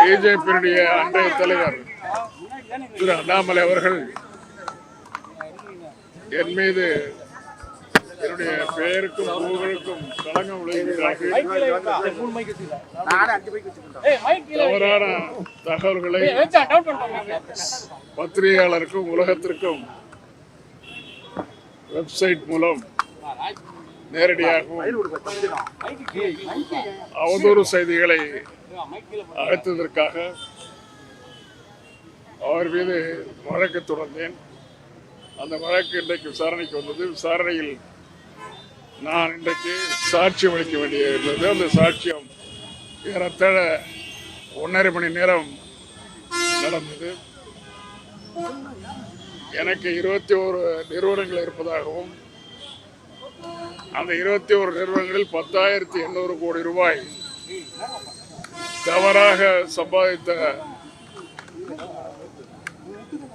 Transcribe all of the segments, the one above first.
பிஜேபியினுடைய அன்றைய தலைவர் திரு அண்ணாமலை அவர்கள் என் மீது என்னுடைய பெயருக்கும் புகழுக்கும் களங்கம் விளைவிக்கிறார்கள், தவறான தகவல்களை பத்திரிகையாளருக்கும் உலகத்திற்கும் வெப்சைட் மூலம் நேரடியாகவும் அவதூறு செய்திகளை அழைத்ததற்காக அவர் மீது வழக்கு தொடர்ந்தேன். அந்த வழக்கு இன்றைக்கு விசாரணைக்கு வந்தது. விசாரணையில் நான் இன்றைக்கு சாட்சியம் அளிக்க வேண்டியிருந்தது. அந்த சாட்சியம் ஏறத்தாழ 1.5 மணி நேரம் நடந்தது. எனக்கு 21 நிறுவனங்கள் இருப்பதாகவும் அந்த 21 நிறுவனங்களில் 10,800 கோடி ரூபாய் தவறாக சம்பாதித்த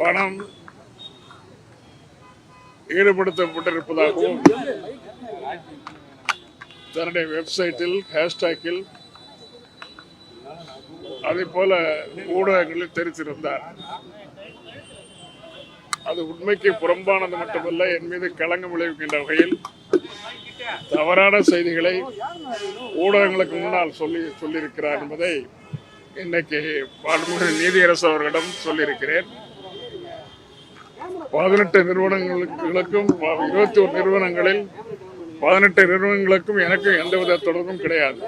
பணம் ஈடுபடுத்தப்பட்டிருப்பதாகவும் தன்னுடைய வெப்சைட்டில் ஹேஷ்டாக்கில் அதே போல ஊடகங்களில் தெரிவித்திருந்தார். அது உண்மைக்கு புறம்பானது மட்டுமல்ல, என் மீது களங்கம் விளைவிக்கின்ற வகையில் தவறான செய்திகளை ஊடகங்களுக்கு முன்னால் சொல்லியிருக்கிறார் என்பதை இன்னைக்கு நீதியரசு அவர்களிடம் சொல்லியிருக்கிறேன். 18 நிறுவனங்களுக்கும் 21 நிறுவனங்களில் 18 நிறுவனங்களுக்கும் எனக்கு எந்தவித தொடர்பும் கிடையாது.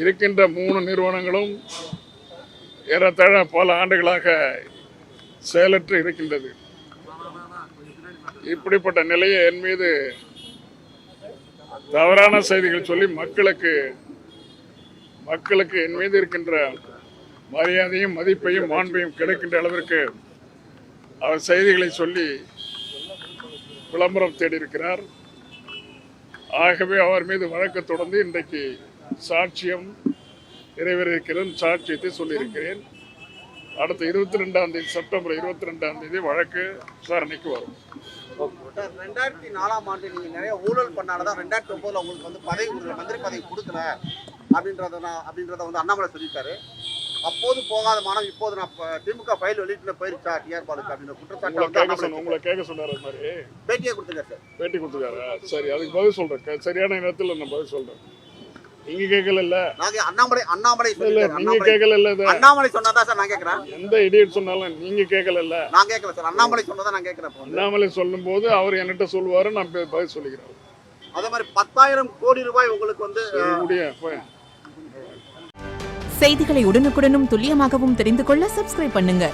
இருக்கின்ற 3 நிறுவனங்களும் ஏறத்தாழ பல ஆண்டுகளாக செயலற்று இருக்கின்றது. இப்படிப்பட்ட நிலையை என் மீது தவறான செய்திகள் சொல்லி மக்களுக்கு என் மீது இருக்கின்ற மரியாதையும் மதிப்பையும் மாண்பையும் கிடைக்கின்ற அளவிற்கு அவர் செய்திகளை சொல்லி விளம்பரம் தேடியிருக்கிறார். ஆகவே அவர் மீது வழக்கு தொடர்ந்து இன்றைக்கு சாட்சியம் நிறைவேறியிருக்கிறேன். சாட்சியத்தை சொல்லியிருக்கிறேன். அடுத்த 22ஆம் தேதி செப்டம்பர் 22ஆம் தேதி வழக்கு விசாரணைக்கு வரும். 2004ஆம் ஆண்டு நீங்க நிறைய ஊழல் பண்ணாலதான் 2009 உங்களுக்கு வந்து மந்திரி பதவி கொடுக்கல அப்படின்றத வந்து அண்ணாமலை சொல்லியிருக்காரு. அப்போது போகாத மானம் இப்போது நான் திமுக ஃபைல் வெளியிட்டு போயிருச்சா டிஆர் பாலுக்கு அப்படின்னு குற்றச்சாட்டு உங்களை கேட்க சொன்னார். அது மாதிரி பேட்டியே கொடுத்துருக்காரு சார். பேட்டி கொடுத்துருக்காரு. சரி, அதுக்கு பதில் சொல்றேன். சரியான நேரத்தில் நான் பதில் சொல்றேன். நீங்க கேட்கல. அண்ணாமலை நீங்க கேட்கல. அண்ணாமலை சொன்னதா சார் நான் கேட்கிறேன். எந்த இடியட் சொன்னாலும் நீங்க கேட்கல. நான் கேட்கல சார். அண்ணாமலை சொன்னதா நான் கேட்கிறேன். அண்ணாமலை சொல்லும் போது அவர் என்கிட்ட சொல்லுவாரு, நான் பதில் சொல்லிக்கிறேன். அதே மாதிரி 10,000 கோடி ரூபாய் உங்களுக்கு வந்து செய்திகளை உடனுக்குடனும் துல்லியமாகவும் தெரிந்து கொள்ள சப்ஸ்கிரைப் பண்ணுங்க.